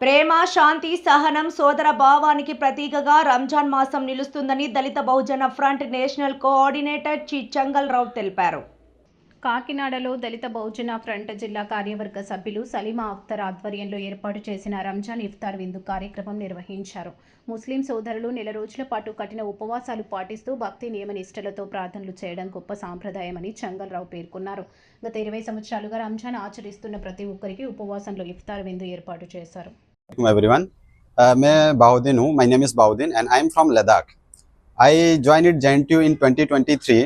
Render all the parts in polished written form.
ప్రేమ, శాంతి, సహనం, సోదర భావానికి ప్రతీకగా రంజాన్ మాసం నిలుస్తుందని దళిత బహుజన ఫ్రంట్ నేషనల్ కోఆర్డినేటర్ చెంగల్ రావు తెలిపారు. కాకినాడలో దళిత బహుజన ఫ్రంట్ జిల్లా కార్యవర్గ సభ్యులు సలీమా అఖ్తర్ ఆధ్వర్యంలో ఏర్పాటు చేసిన రంజాన్ ఇఫ్తార్ విందు కార్యక్రమం నిర్వహించారు. ముస్లిం సోదరులు నెల రోజుల పాటు కఠిన ఉపవాసాలు పాటిస్తూ భక్తి నియమనిష్టలతో ప్రార్థనలు చేయడం గొప్ప సాంప్రదాయమని చెంగల్ రావు పేర్కొన్నారు. గత 20 సంవత్సరాలుగా రంజాన్ ఆచరిస్తున్న ప్రతి ఒక్కరికి ఉపవాసంలో ఇఫ్తార్ విందు ఏర్పాటు చేశారు. Everyone, मैं बाउद्दीन हूँ. My name is Baudin and I am from Ladakh. I joined it JNTU in 2023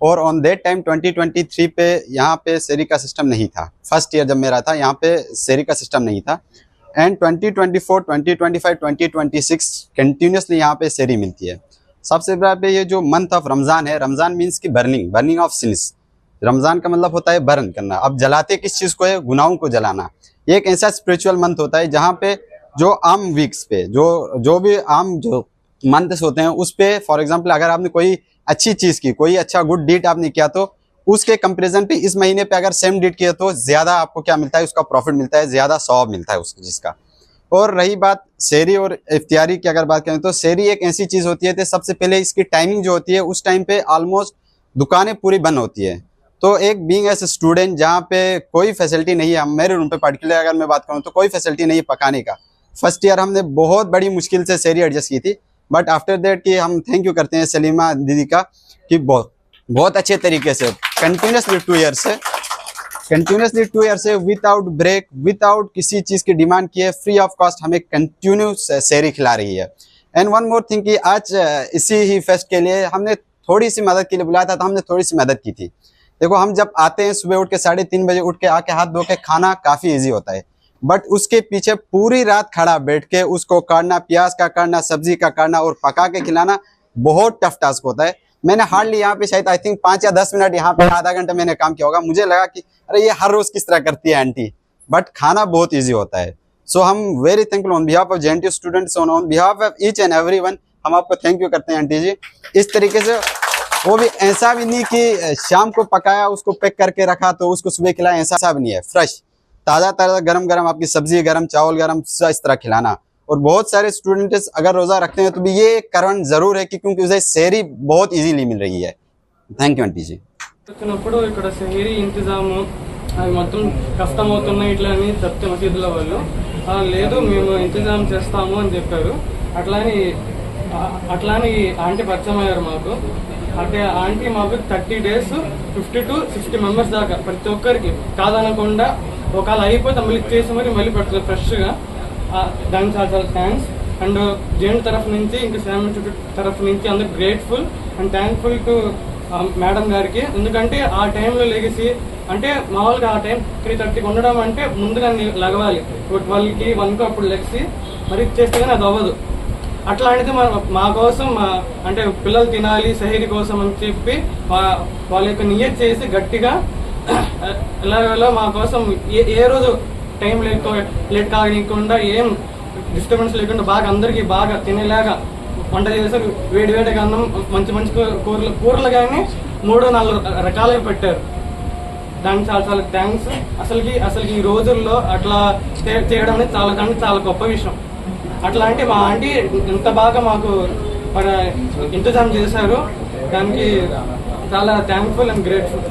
और ऑन दैट टाइम 2023 पे यहाँ पे सेरी का सिस्टम नहीं था. फर्स्ट ईयर जब मेरा था यहाँ पे सेरी का सिस्टम नहीं था एंड 2024, 2025, 2026 कंटिन्यूसली यहाँ पे सेरी मिलती है. सबसे बड़ा पे ये जो मंथ ऑफ रमज़ान है, रमज़ान मीन्स की बर्निंग ऑफ सिंस. रमज़ान का मतलब होता है बर्न करना. अब जलाते किस चीज़ को है? गुनाहों को जलाना. ये एक ऐसा स्पिरिचुअल मंथ होता है जहाँ पे जो आम वीक्स पे जो भी आम जो मंथ्स होते हैं उस पे फॉर एग्जांपल अगर आपने कोई अच्छी चीज़ की, कोई अच्छा गुड डीड आपने किया तो उसके कंपैरिजन पे इस महीने पे अगर सेम डीड किया तो ज़्यादा आपको क्या मिलता है? उसका प्रॉफिट मिलता है, ज़्यादा सवाब मिलता है उसको जिसका. और रही बात सेरी और इफ्तियारी की अगर बात करें तो सेरी एक ऐसी चीज़ होती है तो सबसे पहले इसकी टाइमिंग जो होती है उस टाइम पे ऑलमोस्ट दुकानें पूरी बंद होती है. तो एक बीइंग एज स्टूडेंट जहाँ पे कोई फैसिलिटी नहीं है, मेरे रूम पे पर्टिकुलर अगर मैं बात करूँ तो कोई फैसिलिटी नहीं है पकाने का. फर्स्ट ईयर हमने बहुत बड़ी मुश्किल से सेरी एडजस्ट की थी बट आफ्टर दैट कि हम थैंक यू करते हैं सलीमा दीदी का कि बहुत अच्छे तरीके से कंटिन्यूसली 2 ईयर से विदाउट ब्रेक, विदाउट किसी चीज़ की डिमांड किए, फ्री ऑफ कॉस्ट हमें कंटिन्यू सेरी खिला रही है. एंड वन मोर थिंग कि आज इसी ही फेस्ट के लिए हमने थोड़ी सी मदद के लिए बुलाया था तो हमने थोड़ी सी मदद की थी. देखो हम जब आते हैं सुबह उठ के 3:30 बजे उठ के आके हाथ धो के खाना काफ़ी इजी होता है बट उसके पीछे पूरी रात खड़ा बैठ के उसको काटना, प्याज का काटना, सब्जी का काटना और पका के खिलाना बहुत टफ टास्क होता है. मैंने हार्डली यहाँ पे शायद आई थिंक 5 या 10 मिनट यहाँ पे आधा घंटा मैंने काम किया होगा. मुझे लगा कि अरे ये हर रोज़ किस तरह करती है आंटी, बट खाना बहुत ईजी होता है. सो हम very thankful on behalf of JNTU students, on behalf of each and everyone हम आपको थैंक यू करते हैं आंटी जी. इस तरीके से वो भी ऐसा भी नहीं कि शाम को पकाया उसको पैक करके रखा तो उसको सुबह खिलाया, ऐसा भी नहीं है. फ्रेश ताज़ा गरम गरम आपकी सब्जी गरम, चावल गरम, इस तरह खिलाना. और बहुत सारे स्टूडेंट्स अगर रोज़ा रखते हैं तो भी ये एक कारण ज़रूर है कि क्योंकि उसे सेहरी बहुत इजीली मिल रही है. थैंक यू आंटी जी. వచ్చినప్పుడు ఇక్కడ సెహరీ ఇంతజాము అది మొత్తం కష్టమవుతున్నాయి ఇట్లా అని చెప్తే మసీదుల వాళ్ళు లేదు మేము ఇంతజాం చేస్తాము అని చెప్పారు. అట్లాని ఆంటీ పరిచయం అయ్యారు మాకు. అంటే ఆంటీ మాకు 30 days 50 to 60 members దాకా ప్రతి ఒక్కరికి కాదనకుండా ఒకవేళ అయిపోతే మళ్ళీ చేసి మళ్ళీ పెడుతుంది ఫ్రెష్గా. దానికి చాలా థ్యాంక్స్. అండ్ జేఎన్ తరఫు నుంచి ఇంకా శామ్ ఇన్స్టిట్యూట్ తరఫు నుంచి అందరు grateful and thankful to madam గారికి. ఎందుకంటే ఆ టైంలో లెగసి అంటే మామూలుగా ఆ టైం 3:30కి ఉండడం అంటే ముందుగా లగవాలి 12కి 1కి అప్పుడు లెగిసి మరి చేస్తే కానీ అది అవ్వదు. అట్లాంటిది మా కోసం అంటే పిల్లలు తినాలి సెహరీ కోసం అని చెప్పి వాళ్ళ యొక్క నియత్ చేసి గట్టిగా ఎలాగో మా కోసం ఏ రోజు టైం లేట్ కానివ్వకుండా ఏం డిస్టర్బెన్స్ లేకుండా బాగా అందరికీ బాగా తినేలాగా వంట చేశారు. వేడిగా అన్నం మంచి కూరలు కానీ 3-4 రకాలుగా పెట్టారు. దానికి చాలా థ్యాంక్స్. అసలుకి ఈ రోజుల్లో అట్లా చేయడం అనేది చాలా గొప్ప విషయం. అట్లా అంటే మా ఆంటీ ఎంత బాగా మాకు ఇంతజాం చేశారు. దానికి చాలా థ్యాంక్ఫుల్ అండ్ గ్రేట్ఫుల్.